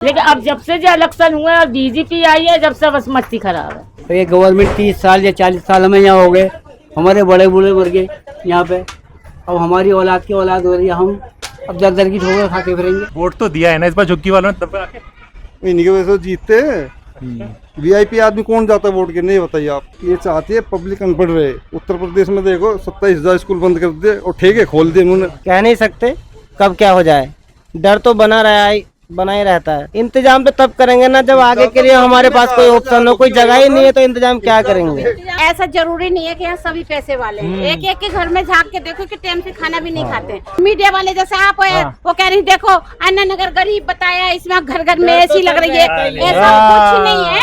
लेकिन अब जब से जो इलेक्शन हुए और बीजेपी आई है जब से बस मस्ती खराब है। तो ये गवर्नमेंट 30 साल या 40 साल में यहाँ हो गए, हमारे बड़े बूढ़े मर गए यहाँ पे। अब हमारी औलाद की औलाद हो रही है, हम अब दर दर की ठोकर खाते फिरेंगे। वोट तो दिया है ना इस बार झुग्गी वालों ने, दबा के इन्हीं की वजह से जीतते हैं। वीआईपी आदमी कौन जाता है वोट गिरने, बताइए आप। ये चाहती है पब्लिक अनपढ़ रहे। उत्तर प्रदेश में देखो 27,000 स्कूल बंद कर दिए और ठेके खोल दिए उन्होंने। कह नहीं सकते कब क्या हो जाए, डर तो बना ही रहता है। इंतजाम तो तब करेंगे ना जब आगे के लिए हमारे पास कोई ऑप्शन हो। कोई जगह ही नहीं है तो इंतजाम क्या करेंगे। ऐसा जरूरी नहीं है कि यहाँ सभी पैसे वाले हैं। एक एक के घर में झांक के देखो कि टाइम से खाना भी नहीं खाते। मीडिया वाले जैसे आप है वो कह रही देखो अन्ना नगर गरीब बताया, इसमें घर घर में एसी लग रही है। ऐसा कुछ नहीं है,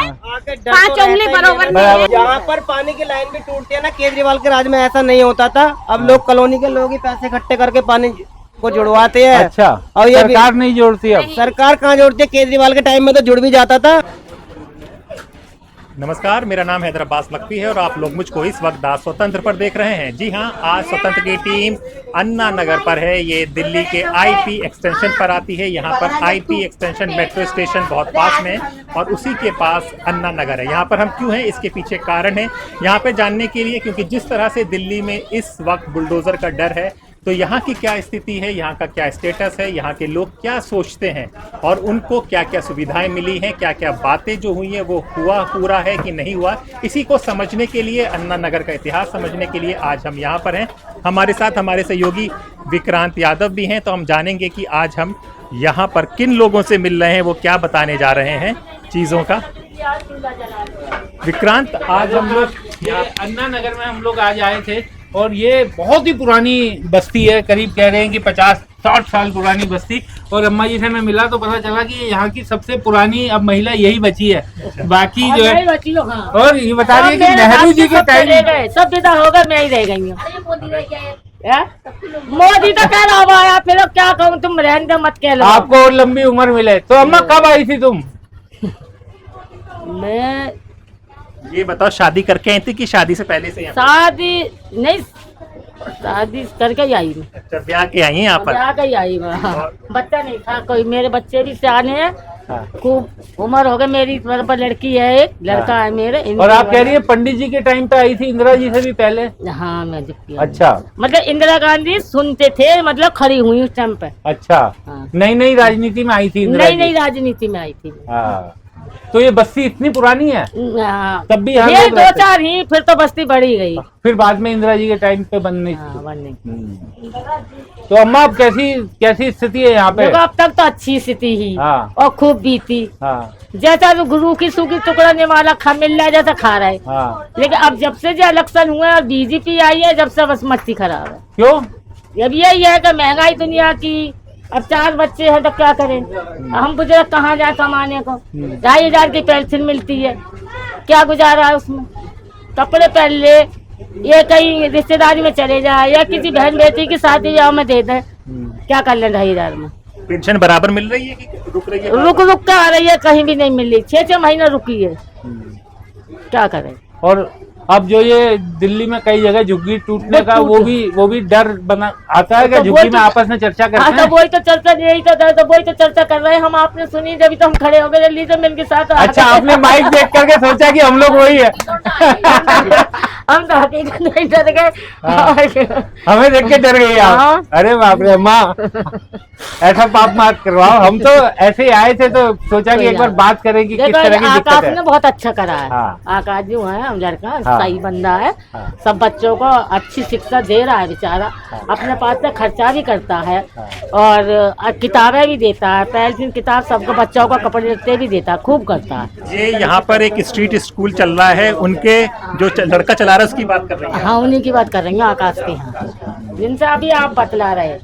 5 उंगली बराबर नहीं है। यहाँ पर पानी की लाइन भी टूटती है ना, केजरीवाल के राज में ऐसा नहीं होता था। अब लोग कॉलोनी के लोग ही पैसे इकट्ठे करके पानी को जुड़वाते हैं। अच्छा, और ये सरकार नहीं जोड़ती। अब सरकार कहाँ जोड़ती है? केजरीवाल के टाइम में तो जुड़ भी जाता था। नमस्कार, मेरा नाम हैदर अब्बास नकवी है और आप लोग मुझको इस वक्त दास स्वतंत्र पर देख रहे हैं। जी हां, आज स्वतंत्र की टीम अन्ना नगर पर है। ये दिल्ली के आईपी एक्सटेंशन पर आती है। यहाँ पर आईपी एक्सटेंशन मेट्रो स्टेशन बहुत पास में है और उसी के पास अन्ना नगर है। यहाँ पर हम क्यों हैं, इसके पीछे कारण है यहाँ पे जानने के लिए, क्योंकि जिस तरह से दिल्ली में इस वक्त बुलडोजर का डर है, तो यहाँ की क्या स्थिति है, यहाँ का क्या स्टेटस है, यहाँ के लोग क्या सोचते हैं और उनको क्या क्या सुविधाएं मिली हैं, क्या क्या बातें जो हुई हैं वो हुआ पूरा है कि नहीं हुआ, इसी को समझने के लिए, अन्ना नगर का इतिहास समझने के लिए आज हम यहाँ पर हैं। हमारे साथ हमारे सहयोगी विक्रांत यादव भी हैं, तो हम जानेंगे कि आज हम यहाँ पर किन लोगों से मिल रहे हैं, वो क्या बताने जा रहे हैं चीज़ों का। विक्रांत, आज हम लोग अन्ना नगर में हम लोग आज आए थे और ये बहुत ही पुरानी बस्ती है। करीब कह रहे हैं कि 50-60 साल पुरानी बस्ती। और अम्मा जी से मैं मिला तो पता चला कि यहाँ की सबसे पुरानी अब महिला यही बची है। बाकी जो है और ये बता रही है कि नेहरू जी के टाइम सब विदा होगा, मैं ही रह गई हूँ। मोदी तो कह रहा हुआ, फिर क्या कहूँ, तुम रहने मत कह लो। आपको और लंबी उम्र मिले। तो अम्मा कब आई थी तुम? मैं ये बताओ, शादी करके आई थी कि शादी से पहले से? शादी नहीं, शादी करके ही आई मैं। अच्छा, ब्याह के आई हैं यहाँ पर? ब्याह के ही आई मैं। हाँ। बच्चा नहीं था कोई, मेरे बच्चे भी सियाने हैं। खूब उम्र हो गई मेरी। मेरे पर लड़की है, एक लड़का है मेरे। और आप कह रही है पंडित जी के टाइम पे आई थी, इंदिरा जी से भी पहले? हाँ, मैं अच्छा, मतलब इंदिरा गांधी सुनते थे, मतलब खड़ी हुई उस टाइम पे। अच्छा, हाँ। नई राजनीति में आई थी? नई राजनीति में आई थी। हाँ। तो ये बस्ती इतनी पुरानी है? तब भी यहाँ ये 2-4 ही, फिर तो बस्ती बढ़ी गई। फिर बाद में इंदिरा जी के टाइम पे बनने। बनने। तो अम्मा अब कैसी स्थिति है यहाँ पे? अब तक तो अच्छी स्थिति ही। हाँ। और खूब बीती। हाँ। जैसा तो गुरु की सूखी टुकड़ा निवाला मिल रहा है, जैसा खा रहा है। हाँ। लेकिन अब जब से जो इलेक्शन हुए और बीजेपी आई है जब से बस मस्ती खराब है। क्यों? अब यही है कि महंगाई दुनिया की। अब 4 बच्चे हैं तो क्या करें हम, बुजुर्ग कहाँ जाए कमाने को। 2,500 की पेंशन मिलती है, क्या गुजारा है उसमें। कपड़े पहन ले, ये कहीं रिश्तेदारी में चले जाए या किसी बहन बेटी की शादी ब्याह में दे दें, क्या कर लें 2,500 में। पेंशन बराबर मिल रही है कि रुक रही है? रुक कर आ रही है, कहीं भी नहीं मिल रही। 6-6 महीने रुकी है, क्या करें। और अब जो ये दिल्ली में कई जगह झुग्गी टूटने का वो भी डर बना आता है क्या? झुग्गी में आपस में चर्चा करते हैं? तो वही तो चर्चा, यही तो वही तो चर्चा कर रहे हैं हम। आपने सुनी जब तो हम खड़े हो गए लीजिए इनके साथ। अच्छा, आपने माइक देख करके सोचा कि हम लोग वही है? हम तो हकीकत नहीं डर गए। हमें देख के डर गई आप? अरे बाप रे अम्मा, ऐसा पाप मत करवाओ। हम तो ऐसे ही आए थे तो सोचा कि एक बार बात करें कि किस तरह की दिक्कत है। आकाश ने बहुत अच्छा करा है। हाँ। आकाश जो है हम लड़का सही बंदा है। सब बच्चों को अच्छी शिक्षा दे रहा है बेचारा। अपने पास से खर्चा भी करता है और किताबें भी देता है, पेंसिल किताब सबको, बच्चों को कपड़े लत्ते भी देता है, खूब करता है। ये यहाँ पर एक स्ट्रीट स्कूल चल रहा है, उनके जो लड़का चला रहा है उसकी बात कर रही है? हाँ, उन्हीं की बात कर रही हूँ, आकाश के यहाँ, जिनसे अभी आप बतला रहे हैं।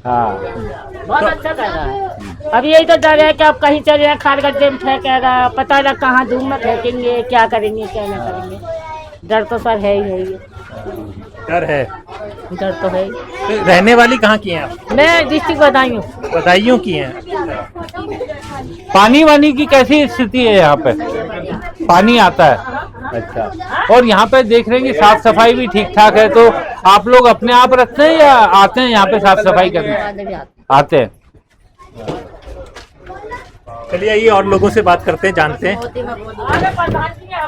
बहुत अच्छा कर रहा है। अब यही तो डर है कि आप कहीं चले जाए, खाल गड्ढे में फेंकेगा, पता ना कहाँ धूम में फेंकेंगे, क्या करेंगे क्या नहीं करेंगे। डर तो सर है ही। डर है? डर तो है। तो रहने वाली कहाँ की हैं आप? मैं डिस्ट्रिक्ट बदायूं। बदायूं की हैं। पानी वानी की कैसी स्थिति है यहाँ पे? पानी आता है? अच्छा। और यहाँ पे देख रहे हैं कि साफ सफाई भी ठीक ठाक है। तो आप लोग अपने आप रखते हैं या आते हैं यहाँ पे साफ सफाई करने? आते हैं। चलिए आइए और लोगों से बात करते हैं, जानते हैं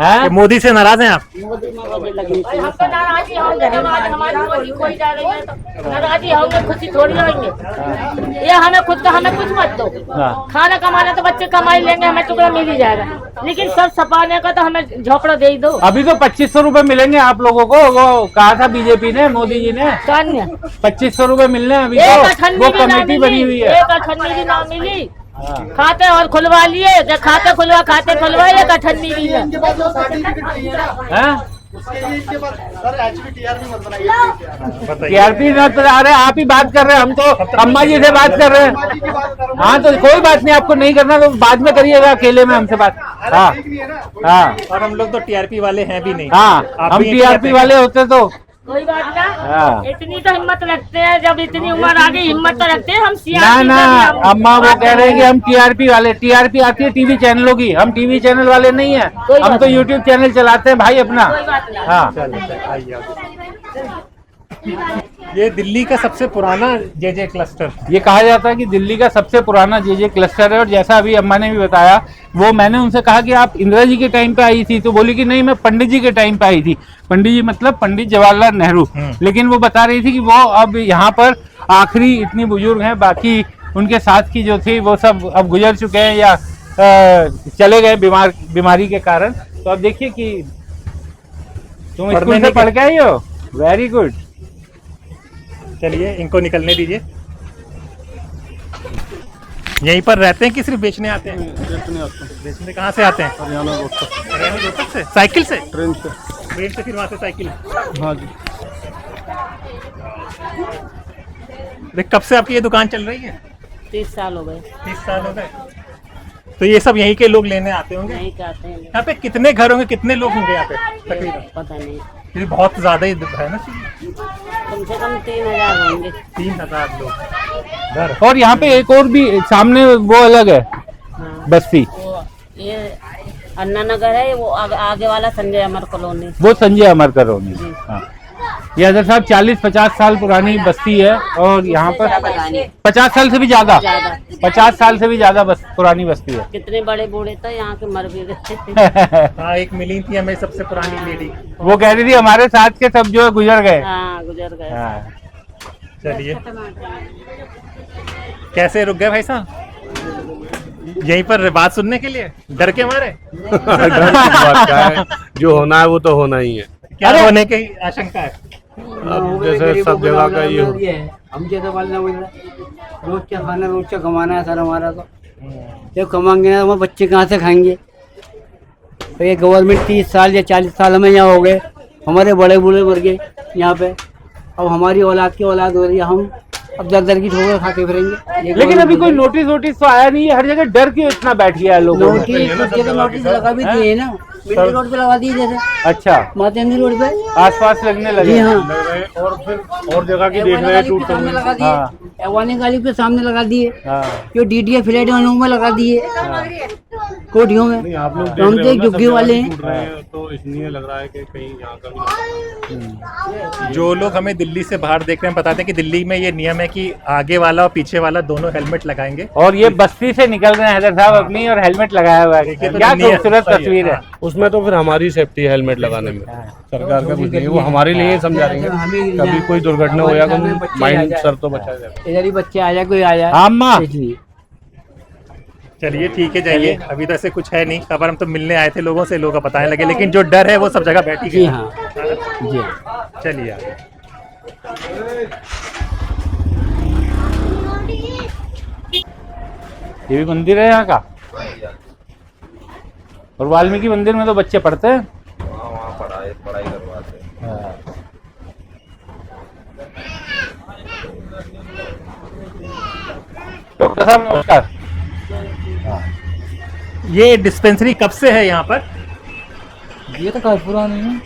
हैं? कि मोदी से नाराज हैं आप? हम तो नाराजी होंगे, हमारी मोदी कोई जा रही है तो नाराजी होंगे, खुशी थोड़ी होंगे। ये हमें खुद का हमें कुछ मत दो, खाना कमाना तो बच्चे कमाई लेंगे, हमें टुकड़ा मिल ही जाएगा, लेकिन सब सपाने का तो हमें झोपड़ा दे ही दो। अभी तो 2500 रुपए मिलेंगे आप लोगों को, वो कहा था बीजेपी ने, मोदी जी ने 2500 रुपए मिलने हैं अभी तो, वो कमेटी बनी हुई है। एक अठन्नी भी ना मिली, खाते और खुलवा लिए, जब खाते खुलवाए एक अठन्नी भी है। टीआरपी न बता रहे, आप ही बात कर रहे हैं, हम तो अम्मा जी से बात कर रहे हैं। हाँ तो कोई बात नहीं, आपको नहीं करना तो बाद में करिएगा अकेले में हमसे बात। हाँ हाँ, और हम लोग तो टीआरपी वाले हैं भी नहीं। हाँ हम टीआरपी वाले होते तो कोई बात ना, हाँ। इतनी तो हिम्मत रखते हैं, जब इतनी उम्र आ गई हिम्मत तो रखते हैं हम। ना ना, अम्मा वो कह रहे हैं कि हम टीआरपी वाले, टीआरपी आती है टीवी चैनलों की, हम टीवी चैनल वाले नहीं है, हम तो यूट्यूब चैनल चलाते हैं भाई अपना। हाँ ये दिल्ली का सबसे पुराना जेजे क्लस्टर, ये कहा जाता है कि दिल्ली का सबसे पुराना जेजे क्लस्टर है। और जैसा अभी अम्मा ने भी बताया, वो मैंने उनसे कहा कि आप इंदिरा जी के टाइम पे आई थी, तो बोली कि नहीं मैं पंडित जी के टाइम पे आई थी। पंडित जी मतलब पंडित जवाहरलाल नेहरू। लेकिन वो बता रही थी कि वो अब यहाँ पर आखिरी इतनी बुजुर्ग हैं, बाकी उनके साथ की जो थी वो सब अब गुजर चुके हैं या चले गए बीमारी के कारण। तो अब देखिए कि तुम स्कूल से पढ़ के आई हो, वेरी गुड। चलिए इनको निकलने दीजिए। यहीं पर रहते हैं कि सिर्फ बेचने आते हैं? बेचने कहाँ से आते हैं? हरियाणा रोहतक से? साइकिल से? ट्रेन से। ट्रेन से, फिर वहाँ से साइकिल? हाँ जी। देख कब से आपकी ये दुकान चल रही है? 30 साल हो गए। 30 साल हो गए। तो ये सब यहीं के लोग लेने आते होंगे? नहीं कहते हैं, यहाँ पे कितने घर होंगे, कितने लोग होंगे यहाँ पे तकरीबन? पता नहीं, ये बहुत ज्यादा ही है ना, कम से कम 3000 होंगे। 3000 लोग घर। और यहाँ पे एक और भी सामने वो अलग है बस्ती, वो ये अन्ना नगर है, वो आगे वाला संजय अमर कॉलोनी, वो संजय अमर कॉलोनी। हाँ, ये हजर साहब 40-50 साल पुरानी बस्ती है और यहाँ पर 50 साल से भी ज्यादा, 50 साल से भी ज्यादा पुरानी बस्ती है। कितने बड़े बूढ़े थे यहाँ के, मर भी गए। हाँ, एक मिली थी हमें सबसे पुरानी लेडी, वो कह रही थी हमारे साथ के सब जो है गुजर गए। हाँ गुजर गए। हाँ। चलिए, कैसे रुक गए भाई साहब यहीं पर बात सुनने के लिए, डर के मारे? डर की बात क्या है, जो होना है वो तो होना ही है। क्या होने की आशंका है? अब जैसे सब जगह का ये हम जैसे वाले रोज का खाना रोज का कमाना है सर हमारा, तो जब कमाएंगे ना हमारे बच्चे कहाँ से खाएंगे। तो ये गवर्नमेंट 30 साल या 40 साल हमें यहाँ हो गए, हमारे बड़े बूढ़े मर गए यहाँ पे, अब हमारी औलाद की औलाद हो रही है, हम अब दर की ठोकर खा के फिरेंगे। लेकिन अभी कोई नोटिस तो आया नहीं है, हर जगह डर क्यों इतना बैठ गया है लोगों में? नोटिस लगा भी दिए ना, मिट्टी रोड पे लगा दिए जैसे। अच्छा, मातेंद्र रोड पे आसपास लगने लगे। जी हाँ, और फिर और जगह की देख रहे हैं टूट सामने लगा दिए, हाँ। एवानी गाली के सामने लगा दिए, हाँ। जो डीडीए फ्लैट में लगा दिए, कोठियों में। आप लोग हम तो एक झुग्गी वाले हैं, टूट रहे हैं, तो इसलिए लग रहा है कि कहीं यहाँ का भी। जो लोग हमें दिल्ली से बाहर देख रहे हैं बताते हैं कि दिल्ली में ये नियम है कि आगे वाला और पीछे वाला दोनों हेलमेट लगाएंगे। और ये बस्ती से निकल रहे हैं हैदर साहब अपनी, और हेलमेट लगाया हुआ है, तो क्या खूबसूरत तस्वीर है। उसमें तो फिर हमारी सेफ्टी है हेलमेट लगाने में, सरकार का कुछ नहीं है, वो हमारे लिए समझा रही है। कभी कोई दुर्घटना हो या माइंड सर तो बचा जाए। इधर ही बच्चे आ जाए, कोई आ जाए। अम्मा इसलिए चलिए ठीक है, जाइए। अभी तो ऐसे कुछ है नहीं, खबर हम तो मिलने आए थे लोगों से, लोग बताने लगे, लेकिन जो डर है वो सब जगह बैठी जी गई। हाँ जी। चलिए आगे। ये भी मंदिर है यहाँ का, और वाल्मीकि मंदिर में तो बच्चे पढ़ते हैं। वहाँ पढ़ाई करवाते हैं। डॉक्टर साहब नमस्कार। ये डिस्पेंसरी कब से है यहाँ पर? ये तो काफी पुरानी है,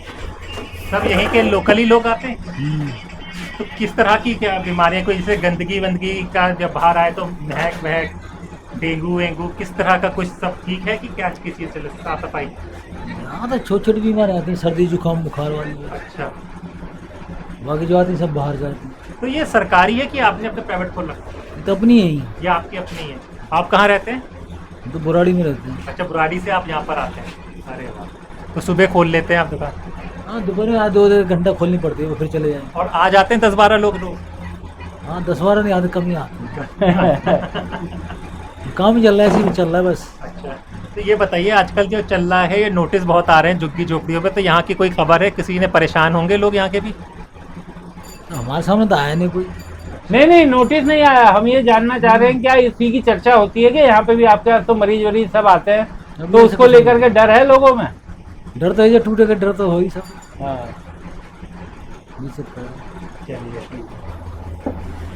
सब यहीं के लोकली लोग आते हैं। तो किस तरह की क्या बीमारियां, कोई जैसे गंदगी वंदगी का जब बाहर आए तो महक वहक, डेंगू वेंगू, किस तरह का कुछ सब ठीक है कि क्या किसी से साफ सफाई? यहाँ तो छोटी छोटी बीमारी आती है, सर्दी जुकाम बुखार वाली है। अच्छा, बाकी जो आती है सब बाहर जाती है। तो ये सरकारी है कि आपने अपने प्राइवेट खोल रखा है? तो अपनी है ही। ये आपकी अपनी है? आप कहाँ रहते हैं? तो बुराड़ी में रहते हैं। अच्छा, बुराड़ी से आप यहाँ पर आते हैं। अरे वाह, तो सुबह खोल लेते हैं आप दुकान? हाँ, दोपहर में आज 2 घंटा खोलनी पड़ती है, वो फिर चले जाएंगे। और आ जाते हैं 10-12 लोग? हाँ, 10-12 नहीं आते, कम नहीं आते। काम ही चल रहा है, ऐसे ही चल रहा है बस। अच्छा, तो ये बताइए, आजकल जो चल रहा है, ये नोटिस बहुत आ रहे हैं झुग्गी झोपड़ियों पे, तो यहाँ की कोई खबर है? किसी ने परेशान होंगे लोग यहाँ के भी? हमारे सामने तो आया नहीं कोई। नहीं, नोटिस नहीं आया। हम ये जानना चाह रहे हैं क्या इसी की चर्चा होती है कि यहाँ पे भी आपके पास तो मरीज वरीज सब आते हैं, तो उसको लेकर के डर है लोगों में? डर तो है, टूटेगा डर तो हो ही सब। हाँ, चलिए,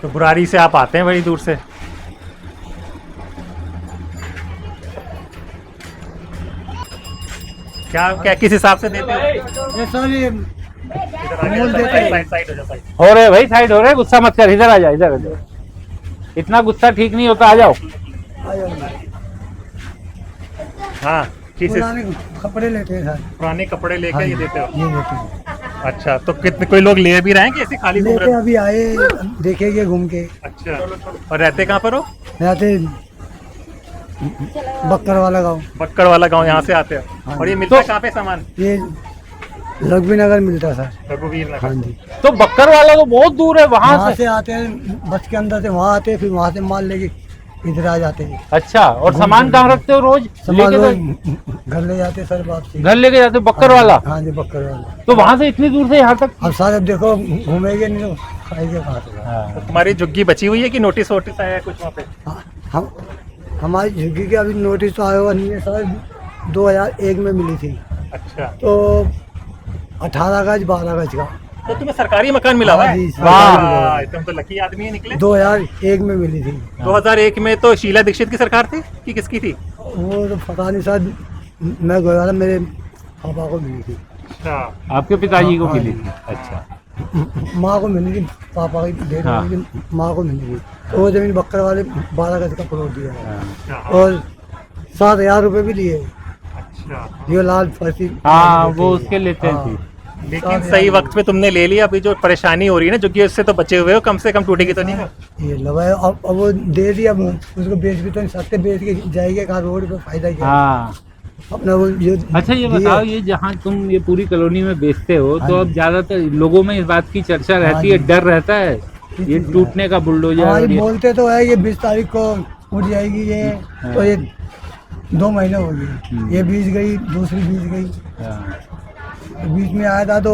तो बुराड़ी से आप आते हैं बड़ी दूर से? क्या किस हिसाब से देते हो? साइड हो जाओ, साइड। हो रहे भाई, साइड हो रहे, गुस्सा मत कर, इधर आ जा, इधर आ जा। इतना गुस्सा ठीक नहीं होता, आ जाओ। हाँ, कपड़े लेते हैं पुराने कपड़े लेके ये देते हो? ये लेते हैं। अच्छा, तो कितने कोई लोग ले भी रहे हैं कि ऐसे खाली घूम रहे हैं? अभी आए, देखेंगे घूम के। अच्छा, और रहते कहाँ पर हो? रहते बक्कर वाला गाँव। बक्कड़ वाला गांव, यहाँ से आते हो? और ये मिलता है कहाँ पे सामान? ये रघुवीर नगर मिलता है सर। रघुवीर नगर। हाँ जी। तो बक्कर वाला तो बहुत दूर है, वहाँ से आते हैं, बस के अंदर से वहाँ आते हैं, फिर वहाँ से माल लेके इधर आ जाते हैं। अच्छा, और सामान कहाँ रखते हो रोज? सामान घर ले जाते हैं सर, वापसी घर लेके जाते हो बक्कर वाला? हाँ जी, बक्कर वाला। तो वहाँ से इतनी दूर से यहाँ तक? अब सर अब देखो, घूमेंगे नहीं तो खाएंगे कहाँ से? तुम्हारी झुग्गी बची हुई है कि नोटिस वोटिस आया है कुछ वहाँ पे? हम हमारी झुग्गी के अभी नोटिस तो आया हुआ नहीं है सर, 2001 में मिली थी। अच्छा, तो 18 गज 12 गज का। तो तुम्हें सरकारी मकान मिला हुआ हाँ है? जी, वाह, तुम तो लकी आदमी है निकले। 2001 में मिली थी। 2001 में तो शीला दीक्षित की सरकार थी कि किसकी थी? वो तो पता नहीं सर, मैं गया था, मेरे पापा को मिली थी। अच्छा, आपके पिताजी को मिली थी? अच्छा, माँ को मिली थी, पापा की डेट हाँ। हुई थी, माँ को मिली थी। तो वो जमीन बक्कर वाले 12 गज का प्लॉट दिया है। अच्छा, और 7,000 रुपये भी लिए। अच्छा। ये लाल फर्सी। हाँ, वो उसके लेते हाँ। थे। लेकिन सही वक्त पे तुमने ले लिया। अभी जो परेशानी हो रही है ना, जो कि उससे तो बचे हुए हो, कम से कम टूटेगी तो नहीं हो? ये लगा, अब वो दे दिया, अब उसको बेच भी तो नहीं सकते, बेच के जाएंगे कहाँ, रोड पे फायदा क्या? हाँ, अपना वो ये। अच्छा ये बताओ, ये जहाँ तुम ये पूरी कॉलोनी में बेचते हो, तो अब ज्यादातर लोगों में इस बात की चर्चा रहती है, डर रहता है ये टूटने का, बुलडोजर? हाँ, ये बोलते तो है ये 20 तारीख को उठ जाएगी ये, तो ये 2 महीने हो गए, ये बीच गई, दूसरी बीच गई। बीच में आया था तो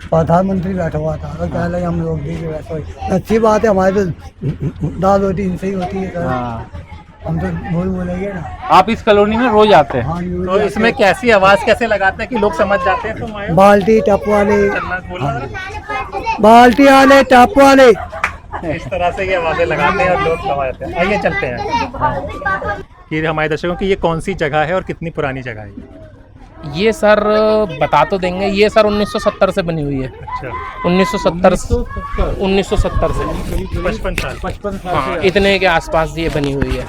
प्रधानमंत्री बैठा हुआ था, तो क्या लगे हम लोग देखे वैसा ही। अच्छी बात है, हमारे तो दाल रोटी इनसे ही होती है सर। हम तो बोलेंगे ना। आप इस कॉलोनी में रोज आते हैं? हाँ, तो इसमें कैसी आवाज कैसे लगाते हैं कि लोग समझ जाते हैं? तुम आए बाल्टी टप वाले, बोलना, बाल्टी वाले, टप वाले, इस तरह से ये आवाजें लगाते हैं और लोग समझ जाते हैं। आइए चलते हैं। ये हमारे दर्शकों की ये कौन सी जगह है और कितनी पुरानी जगह है? ये सर बता तो देंगे, ये सर 1970 से बनी हुई है। अच्छा, 1970 से 55 साल। 55 साल हाँ, से? इतने के आसपास ये बनी हुई है।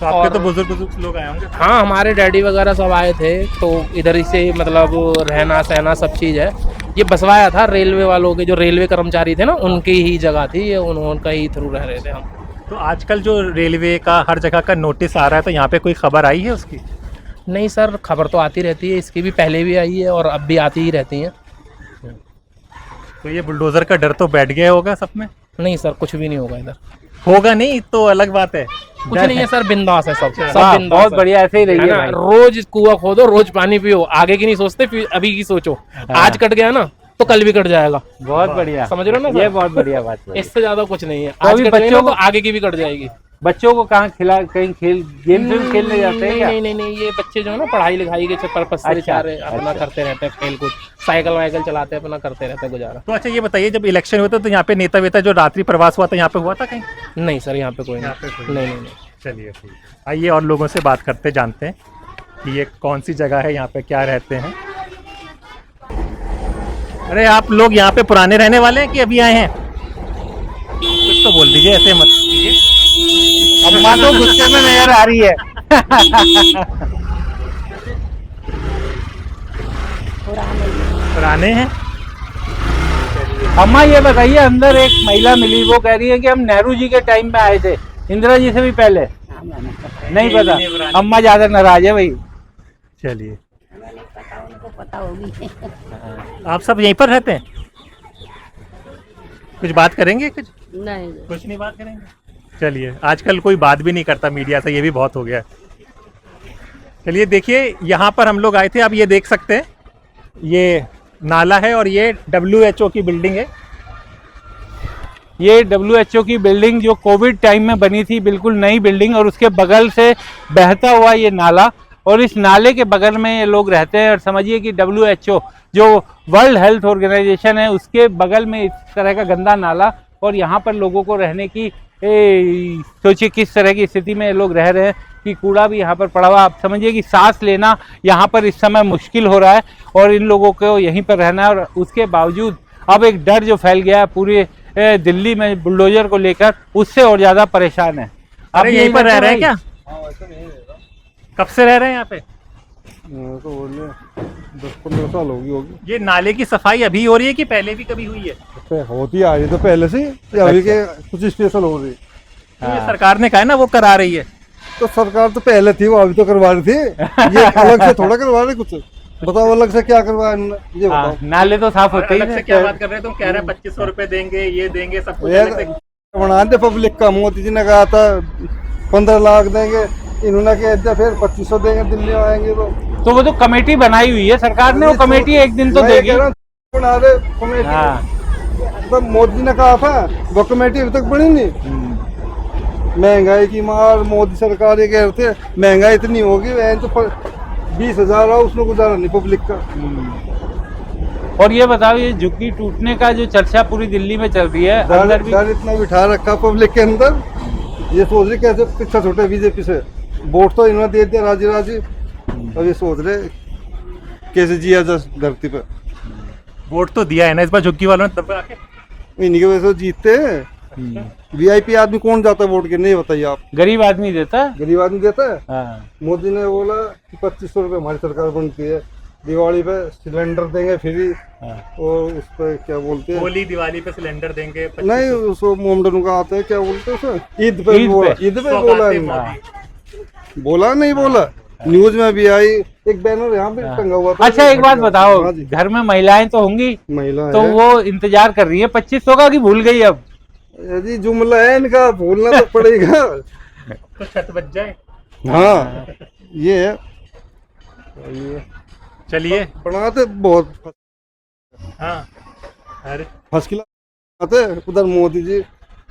तो आपके तो बुजुर्ग लोग आए होंगे? हाँ, हमारे डैडी वगैरह सब आए थे, तो इधर ही से मतलब रहना सहना सब चीज़ है। ये बसवाया था रेलवे वालों के, जो रेलवे कर्मचारी थे ना, उनकी ही जगह थी ये, उनका ही थ्रू रह रहे थे हम। तो आजकल जो रेलवे का हर जगह का नोटिस आ रहा है, तो यहाँ पे कोई खबर आई है उसकी? नहीं सर, खबर तो आती रहती है, इसकी भी पहले भी आई है और अब भी आती ही रहती है। तो ये बुलडोजर का डर तो बैठ गया होगा सब में? नहीं सर, कुछ भी नहीं होगा इधर। होगा नहीं तो अलग बात है। कुछ नहीं है सर, बिंदास है सब वाह, बिंदास बहुत है। बढ़िया, ऐसे ही है रहिए ना, भाई। रोज कुआं खोदो, रोज पानी पियो, आगे की नहीं सोचते, फिर अभी की सोचो। आज कट गया ना तो कल भी कट जाएगा। बहुत बढ़िया, समझ रहे हो ना सर? ये बहुत बढ़िया बात है। इससे ज्यादा कुछ नहीं है। तो आज अभी कट गई ना बच्चों तो को- आगे की भी कट जाएगी। बच्चों को कहाँ कहीं खेल गेम से खेलने जाते हैं नहीं, क्या? नहीं नहीं नहीं, ये बच्चे जो है ना पढ़ाई लिखाई के पर्पज से अच्छा, बेचारे अपना अच्छा। करते रहते हैं, खेल कूद, साइकिल वाइकिल चलाते हैं, अपना करते रहते हैं गुजारा। तो अच्छा ये बताइए, जब इलेक्शन हुआ था तो यहाँ पे नेता वेता जो रात्रि प्रवास हुआ था, यहाँ पे हुआ था कहीं? नहीं सर, यहाँ पे कोई यहाँ पे नहीं। कोई नहीं नहीं नहीं। चलिए ठीक। आइए और लोगों से बात करते जानते हैं कि ये कौन सी जगह है, यहाँ पे क्या रहते हैं। अरे आप लोग यहाँ पे पुराने रहने वाले हैं कि अभी आए हैं? कुछ तो बोल दीजिए, ऐसे मत कीजिए। अम्मा तो गुस्से में नजर आ रही है। पुराने हैं? अम्मा ये बताइए, अंदर एक महिला मिली, वो कह रही है कि हम नेहरू जी के टाइम पे आए थे, इंदिरा जी से भी पहले। नहीं पता, अम्मा ज्यादा नाराज है भाई। चलिए, आप सब यहीं पर रहते हैं? कुछ बात करेंगे? कुछ नहीं बात करेंगे। चलिए, आजकल कोई बात भी नहीं करता मीडिया से, ये भी बहुत हो गया है। चलिए देखिए, यहाँ पर हम लोग आए थे, आप ये देख सकते हैं, ये नाला है और ये WHO की बिल्डिंग है। ये WHO की बिल्डिंग जो कोविड टाइम में बनी थी, बिल्कुल नई बिल्डिंग, और उसके बगल से बहता हुआ ये नाला, और इस नाले के बगल में ये लोग रहते हैं। और समझिए कि WHO जो वर्ल्ड हेल्थ ऑर्गेनाइजेशन है, उसके बगल में इस तरह का गंदा नाला, और यहाँ पर लोगों को रहने की सोचिए किस तरह की स्थिति में लोग रह रहे हैं कि कूड़ा भी यहाँ पर पड़ा हुआ। आप समझिए कि सांस लेना यहाँ पर इस समय मुश्किल हो रहा है, और इन लोगों को यहीं पर रहना है। और उसके बावजूद अब एक डर जो फैल गया है पूरे दिल्ली में बुलडोजर को लेकर, उससे और ज्यादा परेशान है। आप यहीं पर रह रहे हैं क्या? कब से रह रहे हैं यहाँ पे? तो 10-15 साल होगी। ये नाले की सफाई अभी हो रही है कि पहले भी कभी हुई है? होती आ रही तो पहले से, अभी के कुछ स्पेशल हो रही। तो ये सरकार ने कहा है ना वो करा रही है। तो सरकार तो पहले थी, वो अभी तो करवा रही थी। ये अलग से थोड़ा करवा रहे कुछ, बताओ अलग से क्या करवा, ये बताओ। नाले तो साफ होते ही अलग से क्या बात कर रहे हैं तुम? कह रहे हैं 2500 रुपए देंगे, ये देंगे, सब कुछ अलग से बना दे पब्लिक का। मोदी जी ने कहा था 15 लाख देंगे, इन्होंने कह दिया फिर 2500 देंगे, दिल्ली आएंगे तो वो तो कमेटी बनाई हुई है सरकार ने, वो कमेटी एक दिन तो देगी। बना दे कमेटी, तो मोदी जी ने कहा था, वो कमेटी अभी तक बनी नहीं। महंगाई की मार, मोदी सरकार ये कह रहे थे महंगाई इतनी होगी, तो 20,000 उसमें गुजारा नहीं पब्लिक का। और ये बताओ, ये झुग्गी टूटने का जो चर्चा पूरी दिल्ली में चल रही है, अंदर भी डर इतना बिठा रखा पब्लिक के अंदर, ये सोच रहे कैसे पीछा छूटे बीजेपी से। वोट तो इन्होंने दे दिया राजी राजी, अब ये सोच रहे कैसे जिया जा धरती पे। वोट तो दिया है ना इस बार झुग्गी वालों ने, दबा के इन्हीं की वजह से जीतते हैं। VIP आदमी कौन जाता है वोट गिरने, बताइए आप? गरीब आदमी देता है। गरीब आदमी देता है। हाँ। मोदी ने बोला कि 2500 रुपये हमारी सरकार बनती है, दिवाली पे सिलेंडर देंगे फ्री। और उस पर क्या बोलते हैं, होली दिवाली पे सिलेंडर देंगे। नहीं, उसको मोमडन का आता है, क्या बोलते हैं उसे, ईद पे बोला नहीं बोला, न्यूज में भी आई, एक बैनर यहाँ पे टंगा हुआ था। अच्छा एक बात बताओ, घर में महिलाएं तो होंगी, महिला तो वो इंतजार कर रही है 2500 का, कि भूल गई अब? जी जुमला है इनका, भूलना तो पड़ेगा। तो छत बच जाए। हाँ ये है। चलिए, बनाते बहुत। हाँ, अरे फसकिला उधर मोदी जी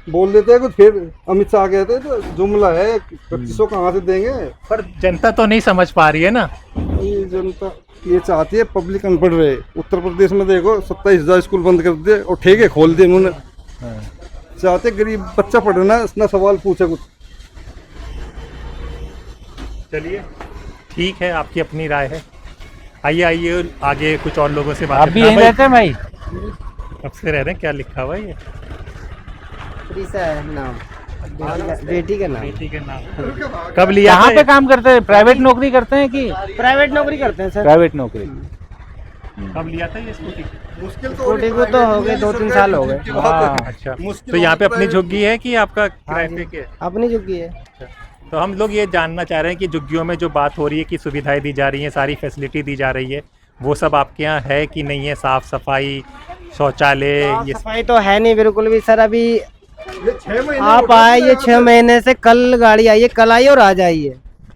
बोल देते हैं कुछ, फिर अमित शाह कहते हैं तो जुमला है, 2500 कहाँ से देंगे? पर जनता तो नहीं समझ पा रही है ना। ये जनता ये चाहती है पब्लिक अनपढ़ रहे। उत्तर प्रदेश में देखो 27,000 स्कूल बंद कर दिए और ठेके खोल दिए उन्होंने। चाहते गरीब बच्चा पढ़ना ना सवाल पूछे कुछ। चलिए ठीक है, आपकी अपनी राय है। आइए आइए आगे कुछ और लोगों से बात। आप भी यहीं रहते हैं भाई? कब से रह रहे हैं? क्या लिखा हुआ है ये? नाम बेटी का नाम। बेटी के नाम। कब लिया? कहाँ पे काम करते हैं? प्राइवेट नौकरी करते हैं कि? प्राइवेट नौकरी करते हैं सर। प्राइवेट नौकरी। कब लिया था ये स्कूटी? स्कूटी को तो हो गए 2-3 साल हो गए। अच्छा, तो यहाँ पे अपनी झुग्गी है कि आपका किराए पे के? अपनी झुग्गी है। तो हम लोग ये जानना चाह रहे हैं कि झुग्गियों में जो बात हो रही है कि सुविधाएं दी जा रही हैं, सारी फैसिलिटी दी जा रही है, वो सब आपके यहाँ है कि नहीं है? साफ सफाई, शौचालय, ये सफाई तो है नहीं बिल्कुल भी सर। अभी आप आए, ये 6 महीने से, कल गाड़ी आई है, कल आई और आज आई है।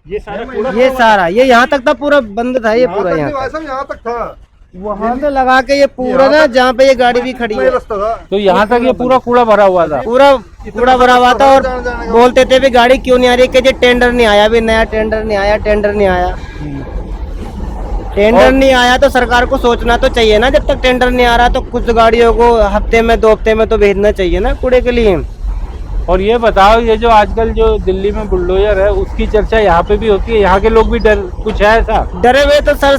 ये सारा ये यहाँ तक था, पूरा बंद था ये पूरा। यहाँ तक था, वहाँ से लगा के ये पूरा ना, जहाँ पे ये गाड़ी भी खड़ी है, तो यहाँ तक ये पूरा कूड़ा भरा हुआ था। पूरा कूड़ा भरा हुआ था। और बोलते थे भी गाड़ी क्यों नहीं आ रही, कि टेंडर नहीं आया, अभी नया टेंडर नहीं आया, टेंडर नहीं आया। टेंडर नहीं आया तो सरकार को सोचना तो चाहिए ना, जब तक टेंडर नहीं आ रहा तो कुछ गाड़ियों को हफ्ते में 2 हफ्ते में तो भेजना चाहिए ना कूड़े के लिए। और ये बताओ, ये जो आजकल जो दिल्ली में बुलडोजर है, उसकी चर्चा यहाँ पे भी होती है, यहाँ के लोग भी डर, कुछ है ऐसा? डरे हुए तो सर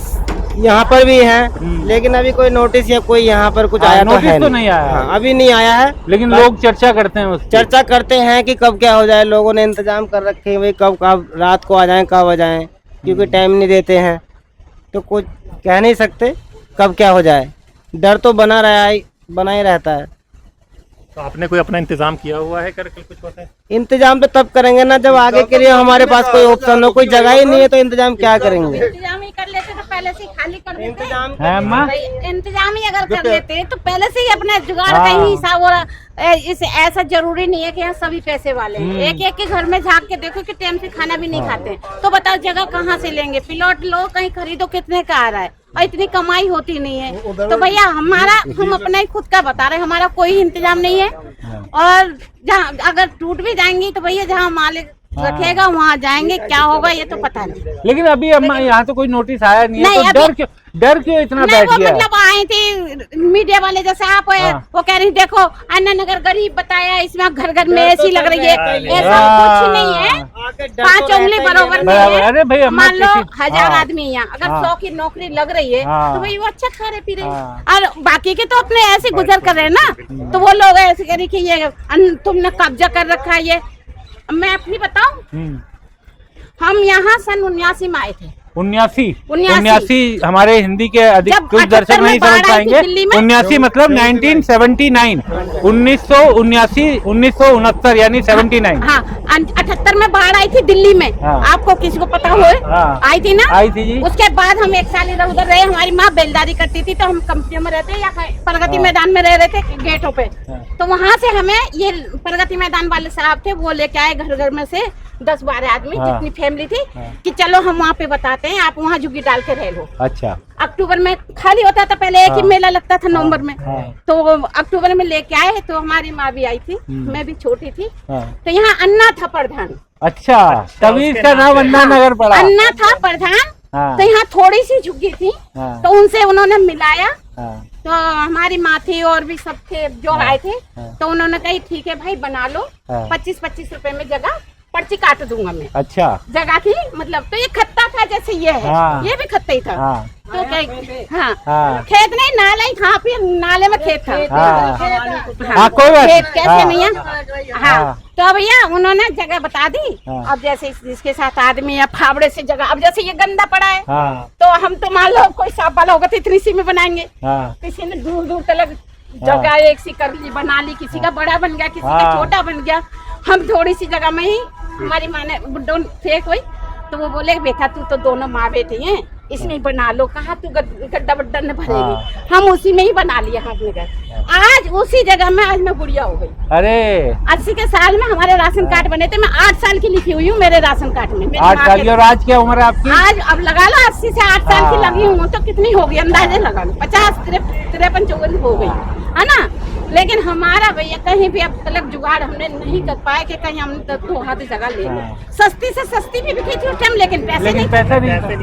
यहाँ पर भी हैं, लेकिन अभी कोई नोटिस या कोई यहाँ पर कुछ आया तो है नहीं आया। हाँ, अभी नहीं आया है, लेकिन लोग चर्चा करते हैं चर्चा करते हैं कि कब क्या हो जाए। लोगों ने इंतजाम कर रखे हैं भाई, कब रात को आ जाएं, कब आ जाएं, क्योंकि टाइम नहीं देते हैं, तो कुछ कह नहीं सकते कब क्या हो जाए। डर तो बना ही रहता है। तो आपने कोई अपना इंतजाम किया हुआ है करके कुछ होता है? इंतजाम तो तब करेंगे ना जब आगे के लिए हमारे पास कोई ऑप्शन हो, कोई जगह ही नहीं है तो इंतजाम क्या करेंगे। इंतजाम ही कर लेते तो पहले से ही खाली कर देते। इंतजाम ही अगर कर लेते तो पहले से ही अपने जुगाड़ का ही हिसाब हो रहा। इस ऐसा जरूरी नहीं है कि यहाँ सभी पैसे वाले हैं। एक एक के घर में झांक के देखो कि टाइम से खाना भी नहीं खाते, तो बताओ जगह कहाँ से लेंगे। प्लॉट लो कहीं खरीदो, कितने का आ रहा है और इतनी कमाई होती नहीं है। तो भैया हम अपना ही खुद का बता रहे हैं, हमारा कोई इंतजाम नहीं है। और जहाँ अगर टूट भी जाएंगी तो भैया जहाँ मालिक रखेगा वहाँ जाएंगे, क्या होगा ये तो पता नहीं। लेकिन अभी अम्मा यहाँ तो कोई नोटिस आया नहीं है, तो डर क्यों इतना बैठ गया? मतलब आए थे मीडिया वाले जैसे आप वो कह रही देखो अन्ना नगर गरीब बताया, इसमें घर घर में ऐसी लग रही है। ऐसा कुछ नहीं है, 5 उंगली बराबर नहीं है। अरे भाई मान लो 1000 आदमी यहाँ अगर 100 की नौकरी लग रही है तो भाई वो अच्छा खा रहे पी रहे हैं, और बाकी के तो अपने ऐसे गुजर कर रहे हैं ना। तो वो लोग ऐसे कह रही कि ये तुमने कब्जा कर रखा है। ये मैं अपनी बताऊं, हम यहाँ सन 79 में आए थे। 79 हमारे हिंदी के अधिक कुछ दर्शक नहीं समझ पाएंगे। 79 मतलब 1979, 1969 यानी 79। हाँ 78 में बाढ़ आई थी दिल्ली में। आपको किसी को पता हो? आई थी ना? आई थी जी। उसके बाद हम 1 साल इधर उधर रहे। हमारी माँ बेलदारी करती थी, तो हम कंपनियों में रहते या प्रगति मैदान में रह रहे थे गेटों पे। तो वहाँ से हमें ये प्रगति मैदान वाले साहब थे, वो लेके आए घर घर में से 10-12 आदमी जितनी फैमिली थी कि चलो हम वहाँ पे बताते हैं, आप वहाँ झुग्गी डाल के रह लो। अच्छा। अक्टूबर में खाली होता था, पहले एक ही मेला लगता था नवंबर में। तो अक्टूबर में लेके आए, तो हमारी माँ भी आई थी, मैं भी छोटी थी। तो यहाँ अन्ना था प्रधान। अच्छा, तभी इसका नाम अन्ना नगर पड़ा। अन्ना था प्रधान। तो यहाँ थोड़ी सी झुग्गी थी, तो उनसे उन्होंने मिलाया। तो हमारी माँ थी और भी सब थे जो आए थे, तो उन्होंने कही ठीक है भाई बना लो, 25-25 रुपए में जगह पर्ची काट दूंगा मैं। अच्छा। जगह थी मतलब, तो ये खत्ता था जैसे ये है। ये भी खत्ता ही था। तो खेत नहीं, नाला ही था, फिर नाले में खेत था। कोई बात खेत कैसे नहीं है। हाँ तो भैया उन्होंने जगह बता दी। अब जैसे जिसके साथ आदमी या फावड़े से जगह, अब जैसे ये गंदा पड़ा है तो हम तो मान लो कोई साफ वाला होगा तो इतनी सी में बनाएंगे। किसी ने दूर दूर तक जगह एक सी कर ली, बना ली, किसी का बड़ा बन गया, किसी का छोटा बन गया। हम थोड़ी सी जगह में ही, हमारी माँ ने बुड्ढों थे कोई, तो वो बोले बेटा तू तो दोनों माँ बेटी हैं, इसमें ही बना लो। कहाँ तू गड्ढा वड्ढा न भरेगी। हम उसी में ही बना लिया अपने घर। आज उसी जगह में आज मैं बुढ़िया हो गई। अरे 80 के साल में हमारे राशन कार्ड बने थे। मैं 8 साल की लिखी हुई हूँ मेरे राशन कार्ड में। 8 साल की। और आज क्या उम्र है आपकी? आज अब लगा लो 80 से 8 साल की लगी हूँ, तो कितनी होगी अंदाजे लगा लो, 50, 53, 54 हो गई है ना। लेकिन हमारा भैया कहीं भी अब तक जुगाड़ हमने नहीं कर पाया कि कहीं हमने तो हाथ जगह ले ली। सस्ती से सस्ती भी बिकी थी उस टाइम, लेकिन पैसे नहीं थे।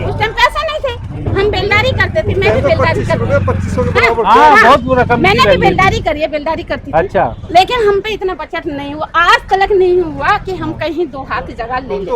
उस टाइम पैसे नहीं थे। हम बेलदारी करते थे, मैं भी बेलदारी करती थी। मैंने भी बेलदारी करी है, बेलदारी करती थी। अच्छा। लेकिन हम पे इतना बचत नहीं हुआ, आज तक नहीं हुआ कि हम कहीं 2 हाथ जगह ले लें।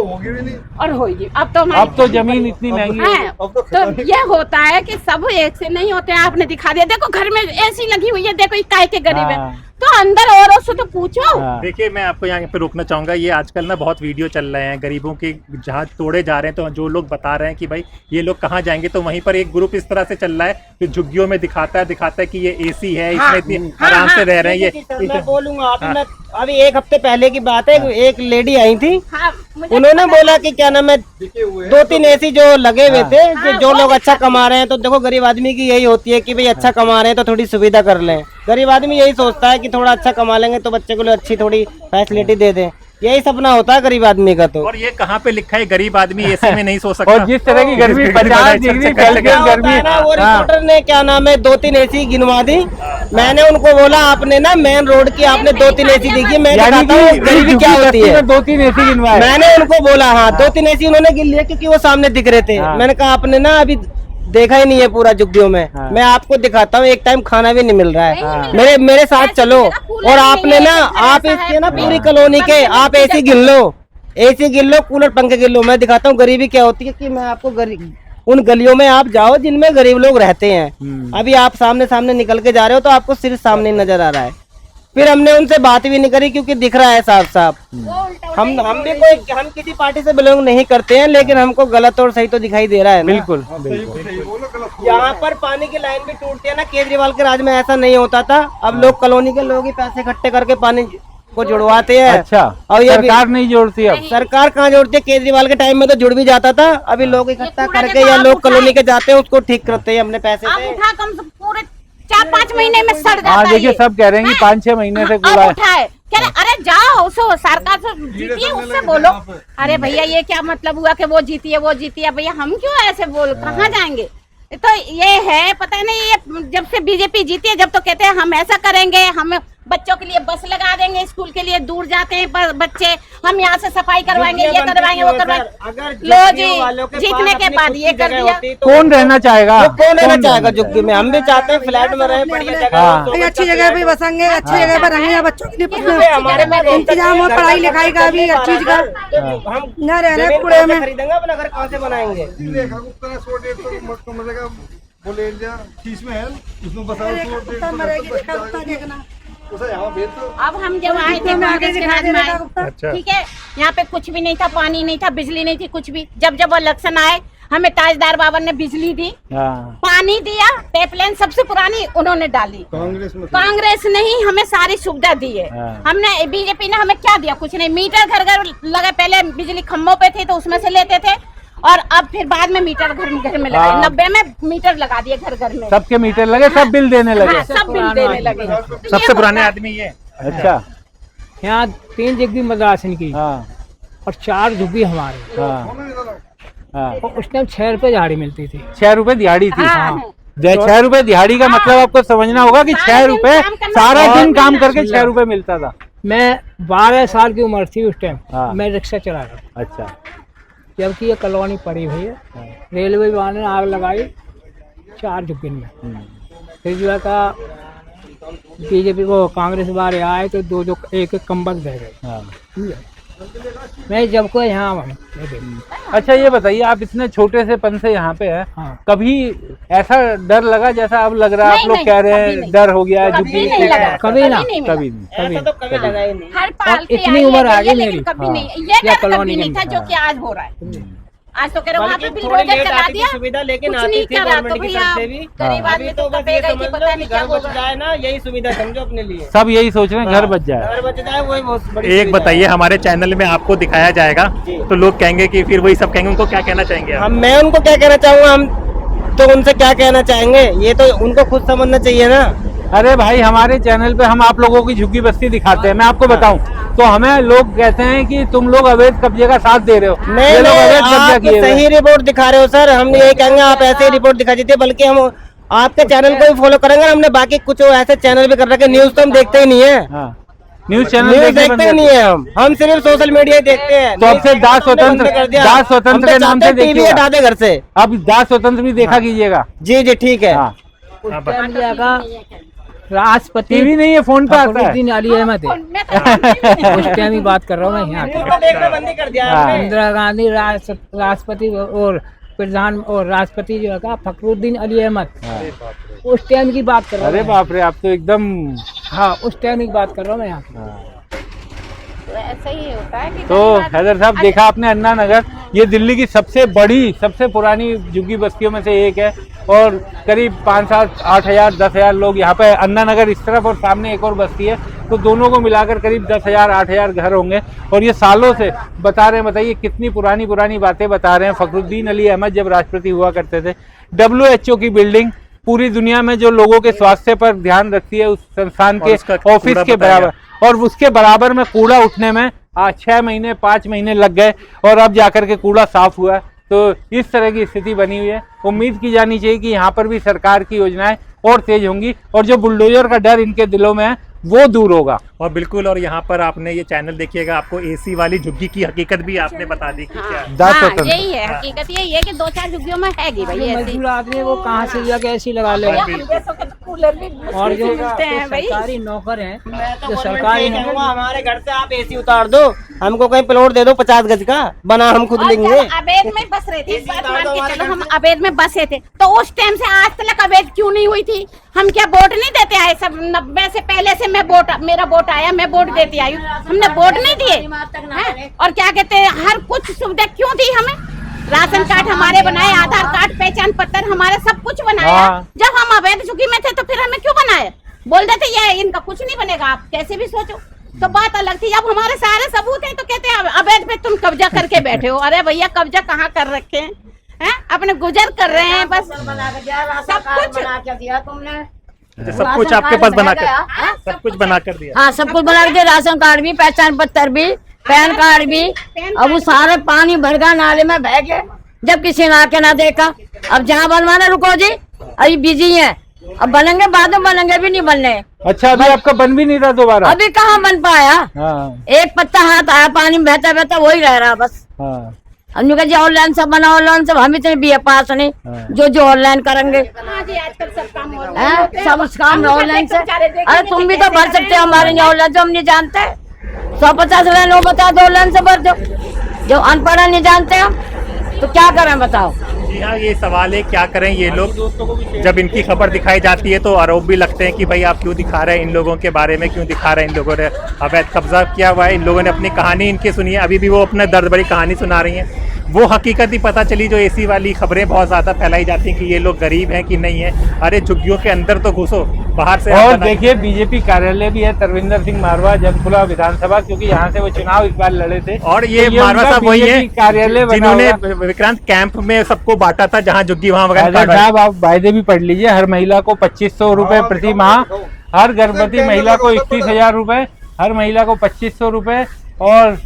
और होगी अब तो जमीन इतनी महंगी है। तो ये होता है कि सब एक से नहीं होते हैं। आपने दिखा दिया, देखो घर में एसी लगी हुई है, देखो काय के गरीब है, तो अंदर औरों से तो पूछो। देखिए मैं आपको यहाँ पे रोकना चाहूंगा। ये आजकल ना बहुत वीडियो चल रहे हैं गरीबों के, जहाँ तोड़े जा रहे हैं, तो जो लोग बता रहे हैं कि भाई ये लोग कहाँ जाएंगे, तो वहीं पर एक ग्रुप इस तरह से चल रहा है कि झुग्गियों में दिखाता है कि ये एसी है, इसमें इतनी आराम से रह रहे हैं। ये मैं बोलूंगा अभी 1 हफ्ते पहले की बात है। एक लेडी आई थी, उन्होंने बोला कि क्या नाम है 2-3 एसी जो लगे हुए थे, जो लोग अच्छा कमा रहे हैं। तो देखो गरीब आदमी की यही होती है कि भाई अच्छा कमा रहे हैं तो थोड़ी सुविधा कर लें। गरीब आदमी यही सोचता है कि थोड़ा अच्छा कमा लेंगे तो बच्चे को अच्छी थोड़ी फैसिलिटी दे दें, यही सपना होता है गरीब आदमी का। तो और ये कहाँ पे लिखा है गरीब आदमी एसी में नहीं सो सकता? और जिस तरह की गर्मी 50 डिग्री गर्मी ना, वो रिपोर्टर ने क्या नाम है 2-3 एसी गिनवा दी। मैंने उनको बोला आपने ना मेन रोड की आपने 2-3 एसी दिखी, मैं दिखाता हूँ गरीबी क्या होती है। 2-3 एसी गिनवाए मैंने उनको बोला। हाँ 2-3 एसी उन्होंने गिन लिया क्योंकि वो सामने दिख रहे थे। मैंने कहा आपने ना अभी देखा ही नहीं है पूरा झुग्गियों में। मैं आपको दिखाता हूँ, एक टाइम खाना भी नहीं मिल रहा है। मेरे साथ चलो। और आपने ना आप इसके ना पूरी कॉलोनी के आप एसी गिन लो, कूलर पंखे गिन लो। मैं दिखाता हूँ गरीबी क्या होती है कि मैं आपको उन गलियों में आप जाओ जिनमें गरीब लोग रहते हैं। अभी आप सामने निकल के जा रहे हो तो आपको सिर्फ सामने नजर आ रहा है। फिर हमने उनसे बात भी नहीं करी क्योंकि दिख रहा है साफ साफ। हम भी हम किसी पार्टी से बिलोंग नहीं करते हैं, लेकिन हमको गलत और सही तो दिखाई दे रहा है ना। बिल्कुल यहाँ पर पानी की लाइन भी टूटती है ना, केजरीवाल के राज में ऐसा नहीं होता था। अब लोग कॉलोनी के लोग ही पैसे इकट्ठे करके पानी को जुड़वाते हैं। अच्छा, और ये सरकार नहीं जोड़ती अब? सरकार कहाँ जोड़ती है? केजरीवाल के टाइम में तो जुड़ भी जाता था। अभी लोग इकट्ठा करके या लोग कॉलोनी के जाते हैं उसको ठीक करते हैं अपने पैसे से। उठा कम से पूरे 4-5 महीने में सड़ जाता है। देखिए सब कह रहे हैं कि 5-6 महीने से कूड़ा उठाए कह रहे अरे जाओ उसको सरकार से जीती है उससे बोलो। अरे भैया ये क्या मतलब हुआ कि वो जीती है वो जीती है, भैया हम क्यों ऐसे बोल कहाँ जाएंगे? तो ये है पता नहीं, ये जब से बीजेपी जीती है जब तो कहते हैं हम ऐसा करेंगे, हम बच्चों के लिए बस लगा देंगे, स्कूल के लिए दूर जाते हैं बच्चे, हम यहाँ से सफाई करवाएंगे, ये करवाएंगे वो करवाएंगे। लो जी जीतने के बाद ये कर दिया। कौन रहना चाहेगा? कौन रहना चाहेगा झुग्गी में? हम भी चाहते हैं फ्लैट में रहे, बढ़िया जगह, अच्छी जगह पे बसेंगे, अच्छी जगह पर रहेंगे, बच्चों के लिए हमारे इंतजाम हो पढ़ाई लिखाई का भी हर चीज का। हम न रहने कूड़े में खरीदेंगे, अपना घर कहाँ से बनाएंगे? अब हम जब आए थे कांग्रेस के राज में आए, ठीक है, यहाँ पे कुछ भी नहीं था, पानी नहीं था, बिजली नहीं थी, कुछ भी। जब जब इलेक्शन आए हमें ताजदार बाबा ने बिजली दी, पानी दिया, पाइपलाइन सबसे पुरानी उन्होंने डाली। कांग्रेस ने ही हमें सारी सुविधा दी है। हमने बीजेपी ने हमें क्या दिया? कुछ नहीं। मीटर घर घर लगा, पहले बिजली खम्भों पे थे तो उसमें से लेते थे, और अब फिर बाद में मीटर घर में लगा। 90 में मीटर लगा दिए घर घर में, सबके मीटर लगे, सब बिल देने लगे। सब बिल देने लगे। सबसे पुराने आदमी ये। अच्छा, यहाँ 3 झुग्गी मद्रासन की और 4 झुग्गी हमारे। और उस टाइम 6 रुपए दिहाड़ी मिलती थी। 6 रुपए दिहाड़ी थी? 6 रुपए दिहाड़ी का मतलब आपको समझना होगा कि 6 रुपए सारा दिन काम करके 6 रुपए मिलता था। मैं 12 साल की उम्र थी उस टाइम, मैं रिक्शा चला रहा। अच्छा, जबकि ये कॉलोनी पड़ी हुई है, रेलवे वाले ने आग लगाई 4 झुग्गी में। फिर जो का बीजेपी को कांग्रेस वाले आए तो 2 एक कंबल दे गए। मैं जब को यहाँ। अच्छा ये बताइए, आप इतने छोटे से पन से यहाँ पे है, कभी ऐसा डर लगा जैसा अब लग रहा है? आप लोग कह रहे हैं डर हो गया है झुग्गी? कभी ना, कभी नहीं। ऐसा तो कभी लगा ही नहीं। हर पाल इतनी उम्र आ गई मेरी, कभी नहीं ये डर कभी नहीं था जो कि आज हो रहा है। आज तो कह रहे वहाँ पे बिल्डोजर चला दिया, सुविधा, लेकिन कुछ आती नहीं थी करा। तो गवर्नमेंट की भैया तरफ से भी। गरीब आदमी तो बस ये समझ लो कि घर बच जाए ना, यही सुविधा समझो अपने लिए। सब यही सोच रहे हैं घर बच जाए। घर बच जाए वही बहुत बड़ी। एक बताइए, हमारे चैनल में आपको दिखाया जाएगा तो लोग कहेंगे कि फिर वही सब कहेंगे, उनको क्या कहना चाहेंगे? मैं उनको क्या कहना चाहूँगा? हम तो उनसे क्या कहना चाहेंगे, ये तो उनको खुद समझना चाहिए ना। अरे भाई, हमारे चैनल पे हम आप लोगों की झुग्गी बस्ती दिखाते हैं। मैं आपको बताऊं तो हमें लोग कहते हैं कि तुम लोग अवैध कब्जे का साथ दे रहे हो। नहीं, लोग अवैध कब्जा किए सही रिपोर्ट दिखा रहे हो सर। हम यही कहेंगे आप ऐसे रिपोर्ट दिखा दीजिए, बल्कि हम आपके चैनल को भी फॉलो करेंगे। हमने बाकी कुछ ऐसे चैनल भी कर रखे, न्यूज तो हम देखते ही नहीं है। न्यूज चैनल देखते ही नहीं है हम सिर्फ सोशल मीडिया ही देखते हैं। तो अब से दास स्वतंत्र के नाम से टीवी हटा दे घर से। अब दास स्वतंत्र भी देखा कीजिएगा। जी जी ठीक है। राष्ट्रपति टीवी नहीं है, फोन पे आता है। फखरुद्दीन अली अहमद है, उस टाइम ही बात कर रहा हूँ मैं। यहाँ इंदिरा गांधी राष्ट्रपति और प्रधान और राष्ट्रपति जो है फखरुद्दीन अली अहमद, उस टाइम की बात कर रहा हूँ। अरे बाप रे, आप तो एकदम। हाँ, उस टाइम की बात कर रहा हूँ मैं यहाँ। ऐसा ही होता है कि तो हैदर साहब, देखा आपने अन्ना नगर, ये दिल्ली की सबसे बड़ी सबसे पुरानी झुग्गी बस्तियों में से एक है, और करीब 5-7-8 हजार 10 हजार लोग यहाँ पे। अन्ना नगर इस तरफ और सामने एक और बस्ती है, तो दोनों को मिलाकर करीब 10 हजार 8 हजार घर होंगे। और ये सालों से बता रहे हैं, बताइए कितनी पुरानी पुरानी बातें बता रहे हैं। फखरुद्दीन अली अहमद जब राष्ट्रपति हुआ करते थे, WHO की बिल्डिंग पूरी दुनिया में जो लोगों के स्वास्थ्य पर ध्यान रखती है, उस संस्थान के ऑफिस के बराबर, और उसके बराबर में कूड़ा उठने में 6 महीने 5 महीने लग गए, और अब जाकर के कूड़ा साफ हुआ। तो इस तरह की स्थिति बनी हुई है। उम्मीद की जानी चाहिए कि यहाँ पर भी सरकार की योजनाएं और तेज होंगी, और जो बुलडोजर का डर इनके दिलों में है वो दूर होगा। और बिल्कुल, और यहाँ पर आपने ये चैनल देखिएगा, आपको AC वाली झुग्गी की हकीकत भी आपने बता दी कि क्या। यही है हकीकत, यही है कि 2-4 झुग्गियों में है भाई। मजदूर आदमी वो कहाँ से जाके ऐसी लगा ले। कूलर भी और जो मिलते हैं भाई। सरकारी नौकर हैं, तो जो सरकारी नौकर, हमारे घर से आप एसी उतार दो, हमको कहीं प्लॉट दे दो 50 गज का, बना हम खुद और लेंगे। जब अवैध में बस रहे थे, इस बात मान के चलो हम अवैध में बसे थे, तो उस टाइम से आज तक अवैध क्यों नहीं हुई थी? हम क्या वोट नहीं देते आए? सब 90 से पहले से मेरा वोट आया, मैं वोट देती आई हूँ, हमने वोट नहीं दिए हैं? और क्या कहते हैं, हर कुछ सुविधा क्यों दी हमें? राशन कार्ड हमारे बनाए, आधार कार्ड, पहचान पत्र हमारे, सब कुछ बनाया। जब हम अवैध झुग्गी में थे तो फिर हमें क्यों बनाए? बोल देते ये इनका कुछ नहीं बनेगा, आप कैसे भी सोचो, तो बात अलग थी। अब हमारे सारे सबूत हैं तो कहते हैं अवैध पे तुम कब्जा करके बैठे हो। अरे भैया कब्जा कहाँ कर रखे हैं? अपने गुजर कर रहे हैं बस। सब कुछ दिया तुमने, सब कुछ आपके पास बनाकर, सब कुछ बना कर दिया। हाँ, सब कुछ बना के, राशन कार्ड भी, पहचान पत्र भी, पैन कार्ड भी। अब वो सारे पानी भर गया, नाले में बह गए, जब किसी ने आके ना देखा। अब जहाँ बनवाना, रुको जी अभी बिजी है, अब बनेंगे बाद में, बनेंगे भी नहीं बनने। अच्छा, अभी आपका बन भी नहीं रहा दोबारा? अभी कहाँ बन पाया? एक पत्ता हाथ आया, पानी में बहता बहता वही रह रहा बस। हमने कहा जी ऑनलाइन सब बना, ऑनलाइन सब, हम इतने BA पास नहीं जो ऑनलाइन करेंगे। आजकल सब काम सब उस काम ऑनलाइन से। अरे तुम भी तो भर सकते हो हमारे ऑनलाइन, जो हम नहीं जानते। 150 लाइन वो बता दो, ऑनलाइन से भर दो। जो अनपढ़ नहीं जानते हम तो क्या करें बताओ? जी हाँ, ये सवाल है क्या करें ये लोग। जब इनकी खबर दिखाई जाती है तो आरोप भी लगते हैं कि भाई आप क्यों दिखा रहे हैं इन लोगों के बारे में, क्यों दिखा रहे हैं इन लोगों ने अवैध कब्जा किया हुआ है। इन लोगों ने अपनी कहानी इनकी सुनी है, अभी भी वो अपना दर्द भरी कहानी सुना रही हैं। वो हकीकत ही पता चली जो एसी वाली खबरें बहुत ज़्यादा फैलाई जाती हैं कि ये लोग गरीब हैं कि नहीं है। अरे झुग्गियों के अंदर तो घुसो, बाहर से। और देखिए बीजेपी कार्यालय भी है तरविंदर सिंह मारवा, जनपुरा विधानसभा, क्योंकि यहाँ से वो चुनाव इस बार लड़े थे। और ये मारवा साहब वही है कार्यालय जिन्होंने विक्रांत कैंप में सबको बांटा था, जहाँ झुग्गी वहाँ वगैरह। साहब आप वायदे भी पढ़ लीजिए, हर महिला को 2500 रुपए प्रति माह, हर गर्भवती महिला को 31,000 रुपए, हर महिला को 2500 रुपए। और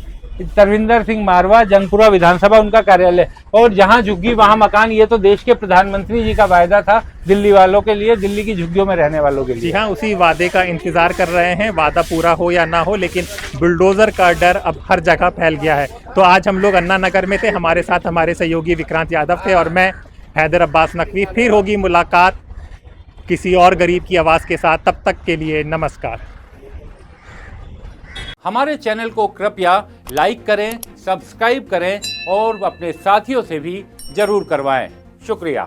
तरविंदर सिंह मारवा, जंगपुरा विधानसभा उनका कार्यालय, और जहां झुग्गी वहां मकान। ये तो देश के प्रधानमंत्री जी का वायदा था दिल्ली वालों के लिए, दिल्ली की झुग्गियों में रहने वालों के लिए। जी हाँ, उसी वादे का इंतजार कर रहे हैं, वादा पूरा हो या ना हो, लेकिन बुलडोजर का डर अब हर जगह फैल गया है। तो आज हम लोग अन्ना नगर में थे, हमारे साथ हमारे सहयोगी विक्रांत यादव थे और मैं हैदर अब्बास नकवी। फिर होगी मुलाकात किसी और गरीब की आवाज़ के साथ, तब तक के लिए नमस्कार। हमारे चैनल को कृपया लाइक करें, सब्सक्राइब करें और अपने साथियों से भी जरूर करवाएं। शुक्रिया।